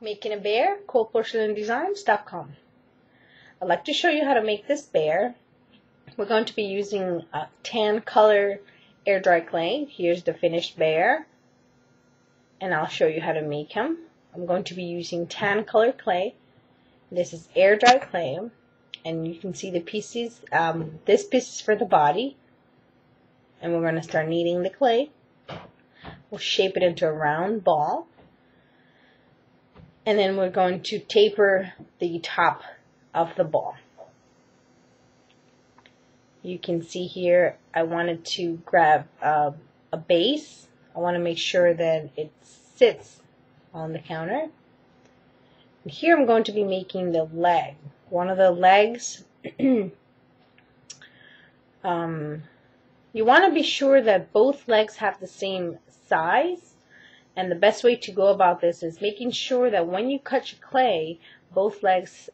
Making a bear, porcelandesigns.com. I'd like to show you how to make this bear. We're going to be using a tan color air dry clay. Here's the finished bear, and I'll show you how to make him. I'm going to be using tan color clay. This is air dry clay, and you can see the pieces. This piece is for the body, and we're going to start kneading the clay. We'll shape it into a round ball, and then we're going to taper the top of the ball. You can see here I wanted to grab a base. I want to make sure that it sits on the counter. And here I'm going to be making the leg. One of the legs, you want to be sure that both legs have the same size. And the best way to go about this is making sure that when you cut your clay, both legs,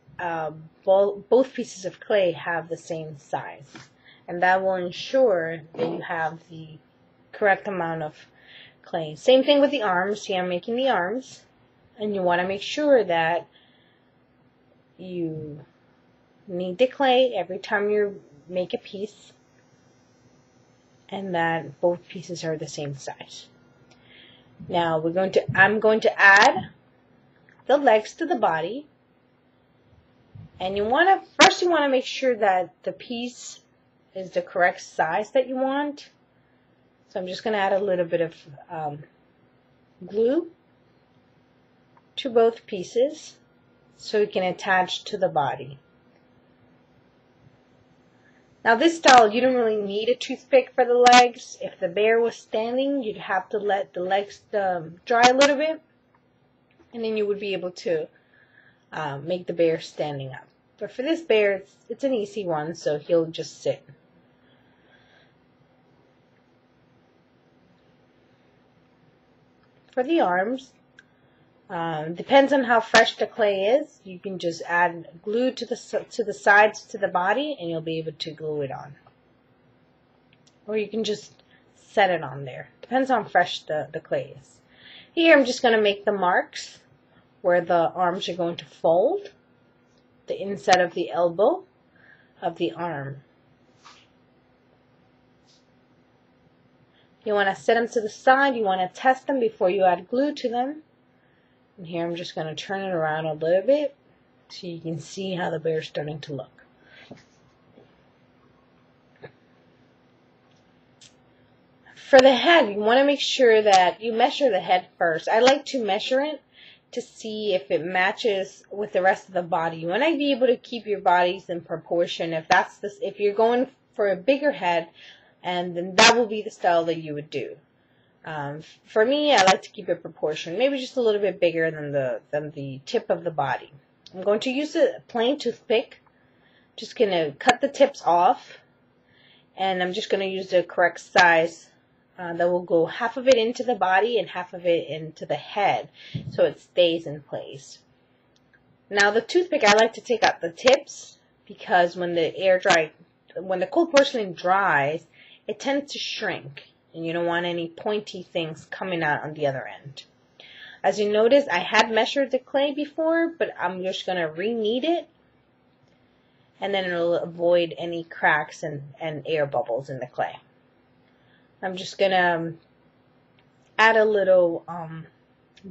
both pieces of clay have the same size. And that will ensure that you have the correct amount of clay. Same thing with the arms. See, I'm making the arms. And you want to make sure that you knead the clay every time you make a piece, and that both pieces are the same size. Now I'm going to add the legs to the body, and first you want to make sure that the piece is the correct size that you want. So I'm just going to add a little bit of glue to both pieces so it can attach to the body. Now this style, you don't really need a toothpick for the legs. If the bear was standing, you'd have to let the legs dry a little bit, and then you would be able to make the bear standing up. But for this bear, it's an easy one, so he'll just sit. For the arms, depends on how fresh the clay is. You can just add glue to the sides to the body, and you'll be able to glue it on. Or you can just set it on there. Depends on how fresh the clay is. Here I'm just going to make the marks where the arms are going to fold, the inside of the elbow of the arm. You want to set them to the side. You want to test them before you add glue to them. And here I'm just going to turn it around a little bit so you can see how the bear is starting to look. For the head, you want to make sure that you measure the head first. I like to measure it to see if it matches with the rest of the body. You want to be able to keep your bodies in proportion. If you're going for a bigger head, and then that will be the style that you would do. For me, I like to keep it proportioned, maybe just a little bit bigger than the tip of the body. I'm going to use a plain toothpick. Just going to cut the tips off, and I'm just going to use the correct size that will go half of it into the body and half of it into the head, so it stays in place. Now the toothpick, I like to take out the tips, because when the cold porcelain dries, it tends to shrink. And you don't want any pointy things coming out on the other end. As you notice, I had measured the clay before, but I'm just going to re-knead it. And then it'll avoid any cracks and air bubbles in the clay. I'm just going to add a little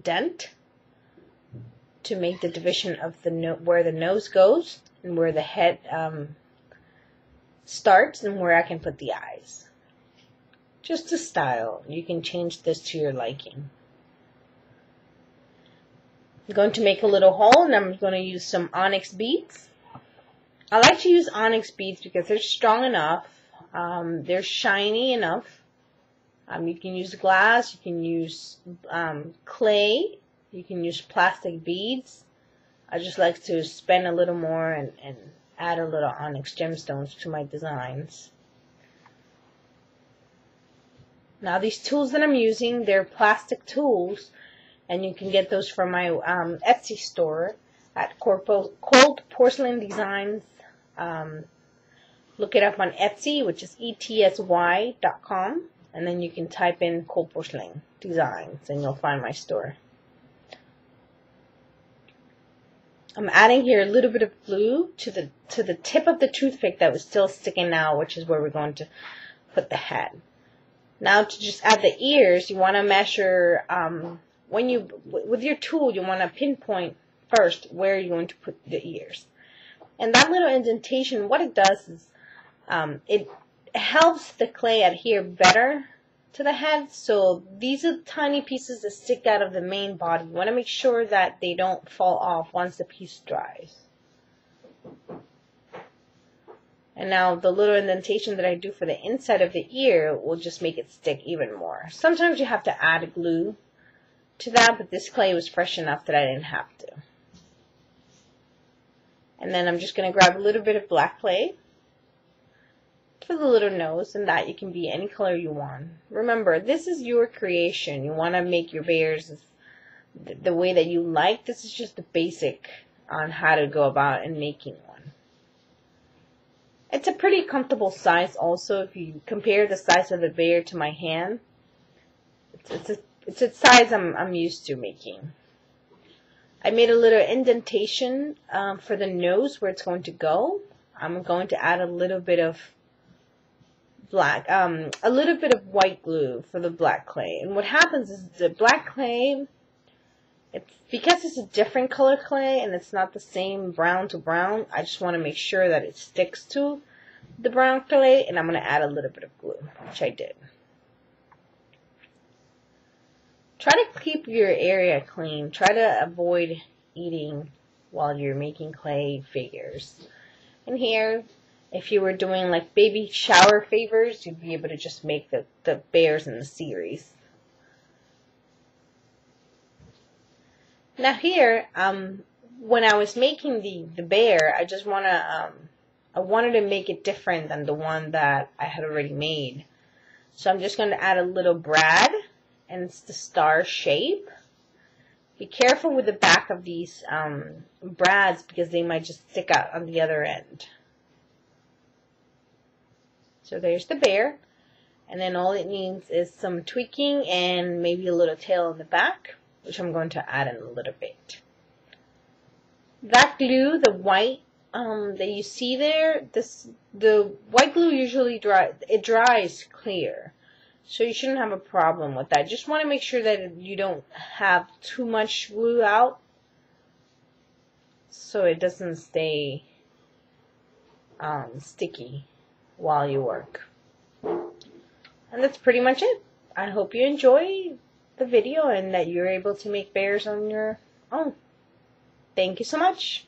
dent to make the division of where the nose goes and where the head starts and where I can put the eyes. Just a style. You can change this to your liking. I'm going to make a little hole, and I'm going to use some onyx beads. I like to use onyx beads because they're strong enough. They're shiny enough. You can use glass. You can use clay. You can use plastic beads. I just like to spend a little more and add a little onyx gemstones to my designs. Now these tools that I'm using, they're plastic tools, and you can get those from my Etsy store at Cold Porcelain Designs. Look it up on Etsy, which is etsy.com, and then you can type in Cold Porcelain Designs, and you'll find my store. I'm adding here a little bit of glue to the tip of the toothpick that was still sticking out, which is where we're going to put the head. Now to just add the ears, you want to measure, with your tool, you want to pinpoint first where you're going to put the ears. And that little indentation, what it does is, it helps the clay adhere better to the head. So these are tiny pieces that stick out of the main body. You want to make sure that they don't fall off once the piece dries. And now the little indentation that I do for the inside of the ear will just make it stick even more. Sometimes you have to add glue to that, but this clay was fresh enough that I didn't have to. And then I'm just going to grab a little bit of black clay for the little nose, and that you can be any color you want. Remember, this is your creation. You want to make your bears the way that you like. This is just the basic on how to go about and making one. It's a pretty comfortable size also. If you compare the size of the bear to my hand, it's a size I'm used to making. I made a little indentation for the nose where it's going to go. I'm going to add a little bit of a little bit of white glue for the black clay. And what happens is the black clay, because it's a different color clay and it's not the same brown to brown, I just want to make sure that it sticks to the brown clay, and I'm going to add a little bit of glue, which I did. Try to keep your area clean. Try to avoid eating while you're making clay figures. And here, if you were doing like baby shower favors, you'd be able to just make the bears in the series. Now here, when I was making the bear, I wanted to make it different than the one that I had already made. So I'm just going to add a little brad, and it's the star shape. Be careful with the back of these brads because they might just stick out on the other end. So there's the bear, and then all it needs is some tweaking and maybe a little tail in the back, which I'm going to add in a little bit. That glue, the white that you see there, the white glue usually dries clear, so you shouldn't have a problem with that. Just want to make sure that you don't have too much glue out, so it doesn't stay sticky while you work. And that's pretty much it. I hope you enjoy the video and that you're able to make bears on your own. Thank you so much.